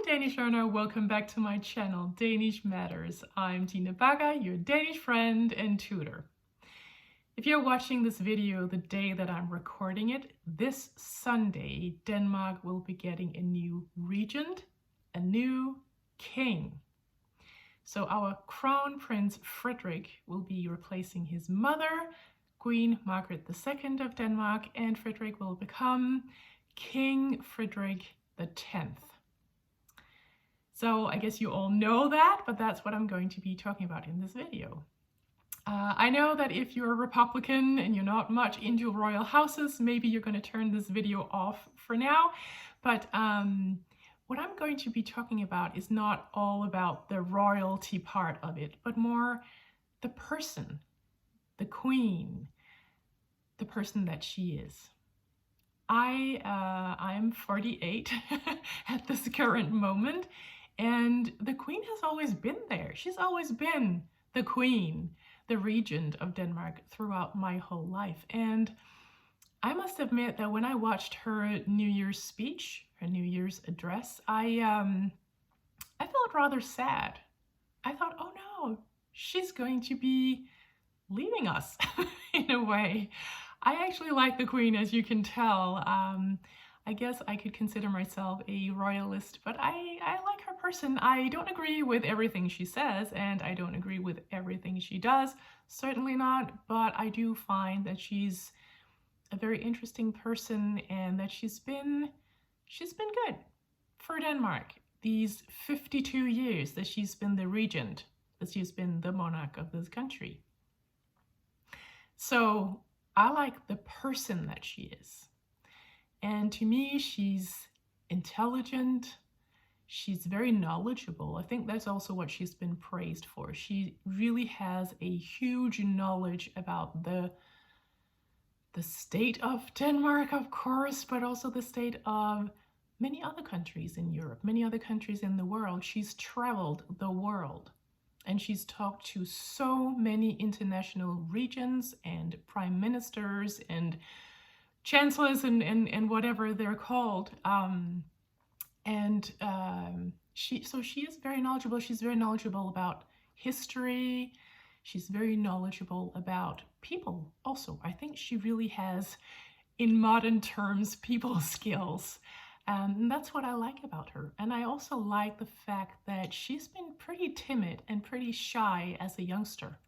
Hi Danish learner, welcome back to my channel, Danish Matters. I'm Tina Baga, your Danish friend and tutor. If you're watching this video the day that I'm recording it, this Sunday, Denmark will be getting a new regent, a new king. So our Crown Prince Frederik will be replacing his mother, Queen Margrethe II of Denmark, and Frederik will become King Frederik X. So I guess you all know that, but that's what I'm going to be talking about in this video. I know that if you're a Republican and you're not much into royal houses, maybe you're going to turn this video off for now. But what I'm going to be talking about is not all about the royalty part of it, but more the person, the queen, the person that she is. I'm 48 at this current moment, and the queen has always been there. She's always been the queen, the regent of Denmark throughout my whole life. And I must admit that when I watched her New Year's speech, her New Year's address, I felt rather sad. I thought, oh no, she's going to be leaving us in a way. I actually like the Queen, as you can tell. I guess I could consider myself a royalist, but I like her person. I don't agree with everything she says, and I don't agree with everything she does. Certainly not, but I do find that she's a very interesting person and that she's been good for Denmark. These 52 years that she's been the regent, that she's been the monarch of this country. So I like the person that she is. And to me, she's intelligent. She's very knowledgeable. I think that's also what she's been praised for. She really has a huge knowledge about the state of Denmark, of course, but also the state of many other countries in Europe, many other countries in the world. She's traveled the world. And she's talked to so many international regents and prime ministers and chancellors and whatever they're called. She is very knowledgeable. She's very knowledgeable about history. She's very knowledgeable about people also. I think she really has, in modern terms, people skills. And that's what I like about her. And I also like the fact that she's been pretty timid and pretty shy as a youngster.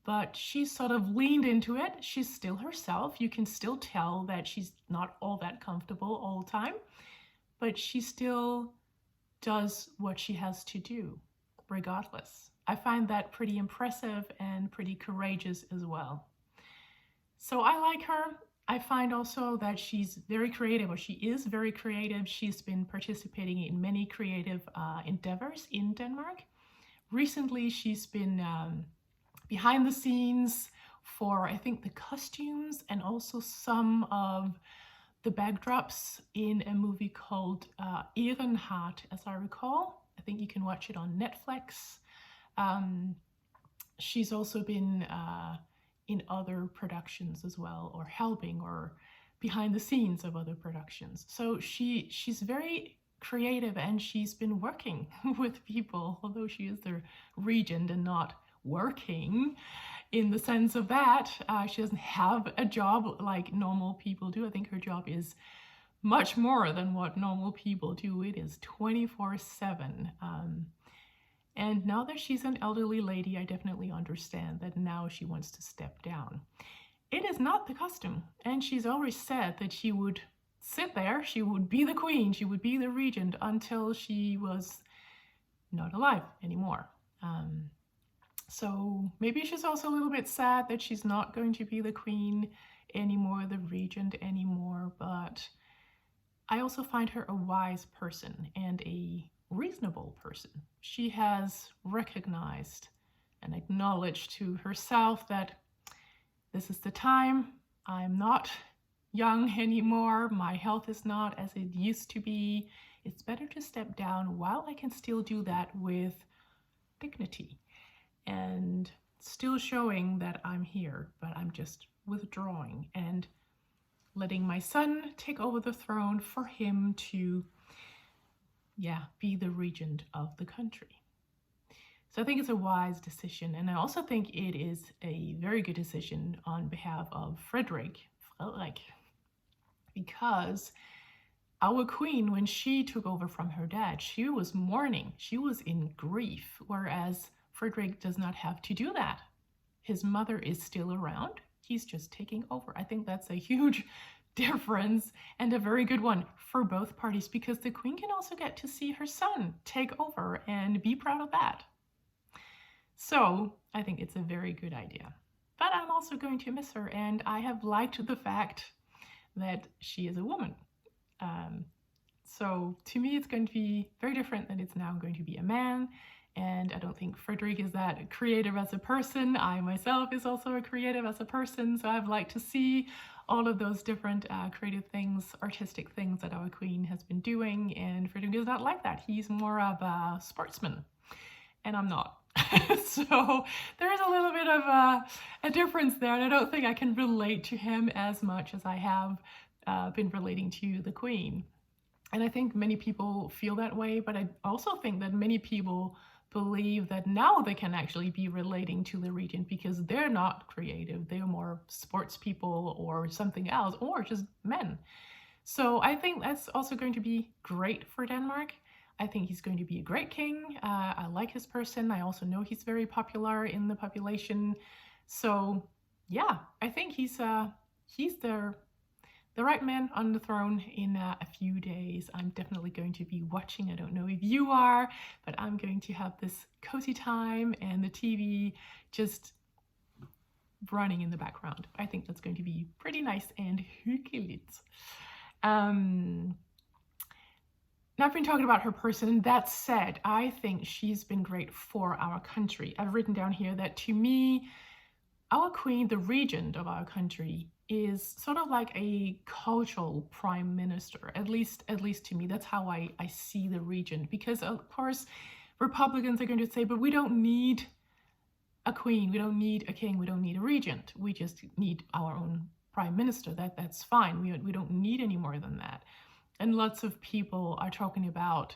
But she's sort of leaned into it. She's still herself. You can still tell that she's not all that comfortable all the time. But she still does what she has to do, regardless. I find that pretty impressive and pretty courageous as well. So I like her. I find also that she's very creative, or she is very creative. She's been participating in many creative endeavors in Denmark. Recently, she's been behind the scenes for, I think, the costumes and also some of the backdrops in a movie called Ehrenhart, as I recall. I think you can watch it on Netflix. She's also been in other productions as well, or helping or behind the scenes of other productions. So she's very creative, and she's been working with people, although she is the regent and not working in the sense of that. She doesn't have a job like normal people do. I think her job is much more than what normal people do. It is 24/7. And now that she's an elderly lady, I definitely understand that now she wants to step down. It is not the custom, and she's always said that she would sit there, she would be the queen, she would be the regent until she was not alive anymore. So maybe she's also a little bit sad that she's not going to be the queen anymore, the regent anymore, but I also find her a wise person and a reasonable person. She has recognized and acknowledged to herself that this is the time. I'm not young anymore. My health is not as it used to be. It's better to step down while I can still do that with dignity and still showing that I'm here, but I'm just withdrawing and letting my son take over the throne for him to be the regent of the country. So I think it's a wise decision, and I also think it is a very good decision on behalf of Frederick, because our queen, when she took over from her dad, she was mourning, she was in grief, whereas Frederick does not have to do that. His mother is still around, he's just taking over. I think that's a huge difference and a very good one for both parties, because the queen can also get to see her son take over and be proud of that. So I think it's a very good idea. But I'm also going to miss her, and I have liked the fact that she is a woman. So to me, it's going to be very different that it's now going to be a man. And I don't think Frederick is that creative as a person. I myself is also a creative as a person. So I've liked to see all of those different creative things, artistic things that our queen has been doing. And Frederick is not like that. He's more of a sportsman, and I'm not. So there is a little bit of a difference there, and I don't think I can relate to him as much as I have been relating to the queen. And I think many people feel that way, but I also think that many people believe that now they can actually be relating to the regent because they're not creative, they're more sports people or something else, or just men. So I think that's also going to be great for Denmark. I think he's going to be a great king. I like his person. I also know he's very popular in the population. So yeah, I think he's the right man on the throne in a few days. I'm definitely going to be watching. I don't know if you are, but I'm going to have this cozy time and the TV just running in the background. I think that's going to be pretty nice and hyggligt. Now, I've been talking about her person, and that said, I think she's been great for our country. I've written down here that to me, our queen, the regent of our country, is sort of like a cultural prime minister, at least to me. That's how I see the regent, because of course, Republicans are going to say, but we don't need a queen, we don't need a king, we don't need a regent. We just need our own prime minister. That's fine. We don't need any more than that. And lots of people are talking about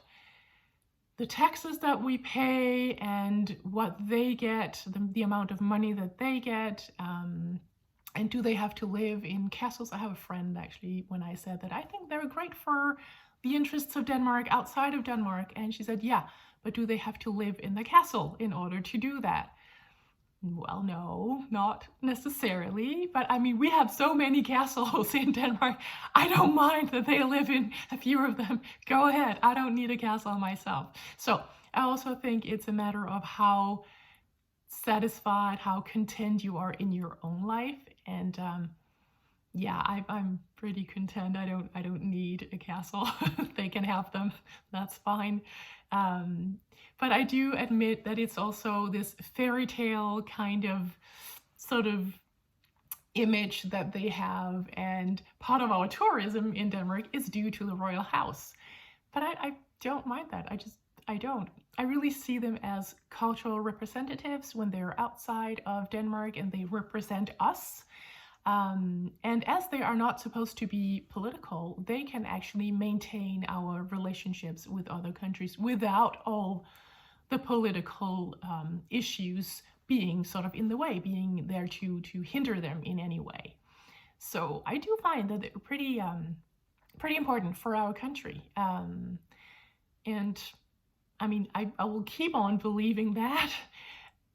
the taxes that we pay and what they get, the amount of money that they get, and do they have to live in castles? I have a friend actually, when I said that I think they're great for the interests of Denmark outside of Denmark, and she said, yeah, but do they have to live in the castle in order to do that? Well, no, not necessarily, but I mean, we have so many castles in Denmark. I don't mind that they live in a few of them. Go ahead, I don't need a castle myself. So I also think it's a matter of how satisfied, how content you are in your own life. And yeah, I'm pretty content. I don't need a castle. They can have them, that's fine. But I do admit that it's also this fairy tale kind of sort of image that they have, and part of our tourism in Denmark is due to the royal house. But I don't mind that. I don't. I really see them as cultural representatives when they're outside of Denmark and they represent us. And as they are not supposed to be political, they can actually maintain our relationships with other countries without all the political issues being sort of in the way, being there to hinder them in any way. So I do find that they're pretty important for our country. And I mean, I will keep on believing that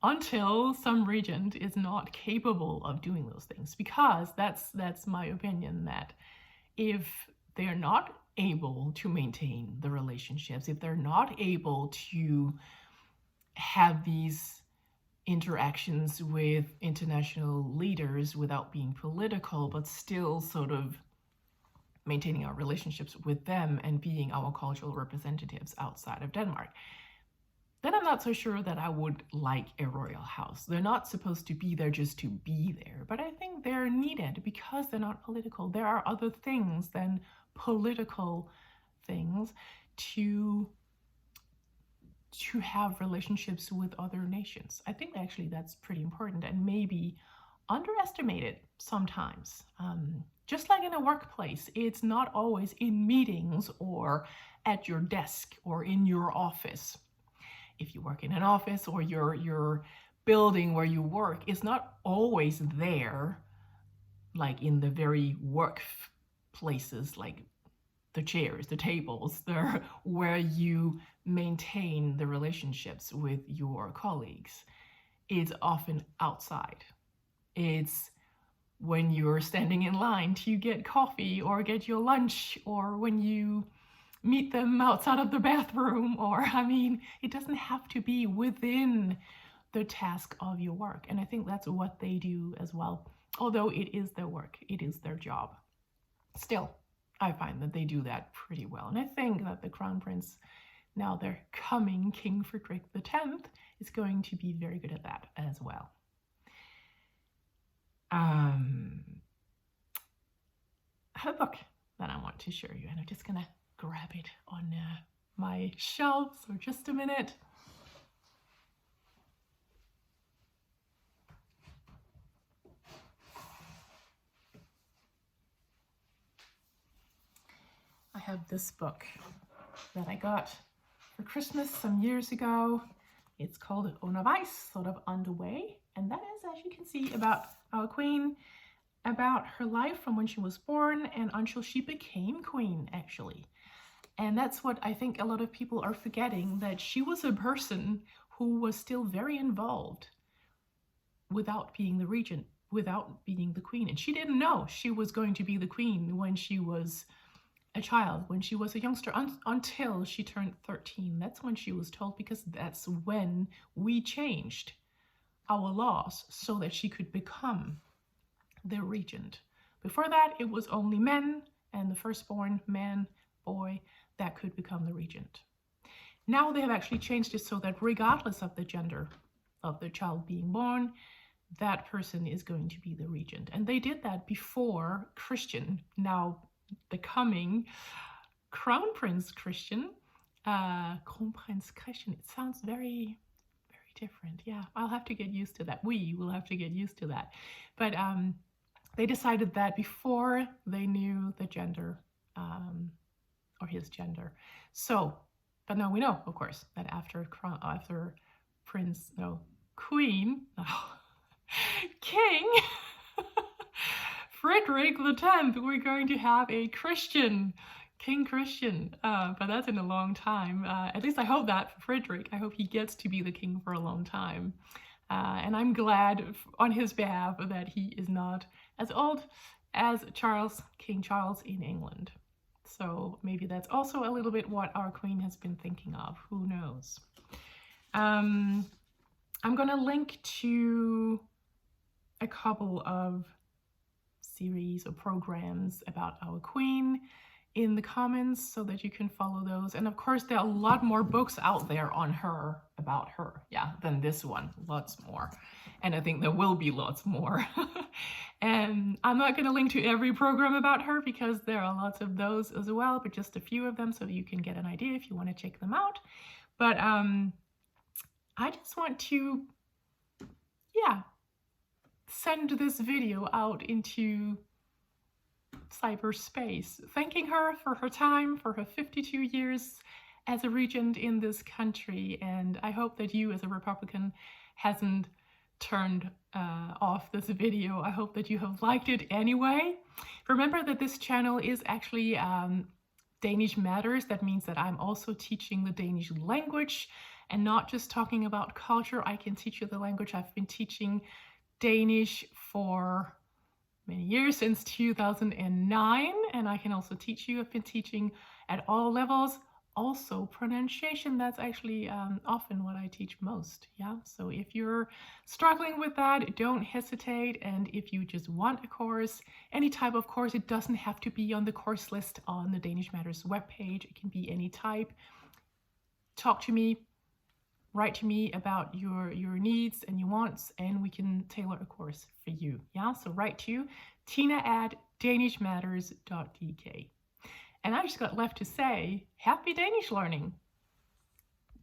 until some regent is not capable of doing those things, because that's my opinion, that if they're not able to maintain the relationships, if they're not able to have these interactions with international leaders without being political, but still sort of maintaining our relationships with them and being our cultural representatives outside of Denmark, then I'm not so sure that I would like a royal house. They're not supposed to be there just to be there, but I think they're needed because they're not political. There are other things than political things to have relationships with other nations. I think actually that's pretty important and maybe underestimated sometimes. Just like in a workplace, it's not always in meetings or at your desk or in your office. If you work in an office or your building where you work, it's not always there, like in the very work places, like the chairs, the tables, where you maintain the relationships with your colleagues. It's often outside. It's when you're standing in line to get coffee or get your lunch, or when you meet them outside of the bathroom, or, I mean, it doesn't have to be within the task of your work. And I think that's what they do as well. Although it is their work, it is their job. Still, I find that they do that pretty well. And I think that the Crown Prince, now their coming King Friedrich X, is going to be very good at that as well. I have a book that I want to show you, and I'm just gonna grab it on my shelf for just a minute. I have this book that I got for Christmas some years ago. It's called Undervejs, sort of underway, and that is, as you can see, about our queen, about her life from when she was born and until she became queen, actually. And that's what I think a lot of people are forgetting, that she was a person who was still very involved without being the regent, without being the queen. And she didn't know she was going to be the queen when she was a child, when she was a youngster, until she turned 13. That's when she was told, because that's when we changed our laws so that she could become the regent. Before that, it was only men and the firstborn man, boy, that could become the regent. Now they have actually changed it so that regardless of the gender of the child being born, that person is going to be the regent. And they did that before Christian, now the coming Crown Prince Christian, Kronprinz Christian. It sounds very, very different. Yeah, I'll have to get used to that. We will have to get used to that. But they decided that before they knew the gender, or his gender. So, but now we know, of course, that after King Friedrich X, we're going to have a Christian, King Christian, but that's in a long time. At least I hope that for Friedrich. I hope he gets to be the king for a long time. And I'm glad on his behalf that he is not as old as King Charles in England. So maybe that's also a little bit what our queen has been thinking of. Who knows? I'm going to link to a couple of series or programs about our queen in the comments so that you can follow those. And of course, there are a lot more books out there on her, about her, yeah, than this one. Lots more. And I think there will be lots more. And I'm not going to link to every program about her because there are lots of those as well, but just a few of them so you can get an idea if you want to check them out. But I just want to, yeah, send this video out into cyberspace, thanking her for her time, for her 52 years as a regent in this country. And I hope that you as a Republican hasn't turned off this video. I hope that you have liked it anyway. Remember that this channel is actually Danish Matters. That means that I'm also teaching the Danish language and not just talking about culture. I can teach you the language. I've been teaching Danish for many years, since 2009, and I can also teach you. I've been teaching at all levels. Also pronunciation, that's actually often what I teach most. Yeah, so if you're struggling with that, don't hesitate. And if you just want a course, any type of course, it doesn't have to be on the course list on the Danish Matters webpage. It can be any type. Talk to me, write to me about your needs and your wants, and we can tailor a course for you. Yeah, so write to tina@danishmatters.dk. And I just got left to say, happy Danish learning!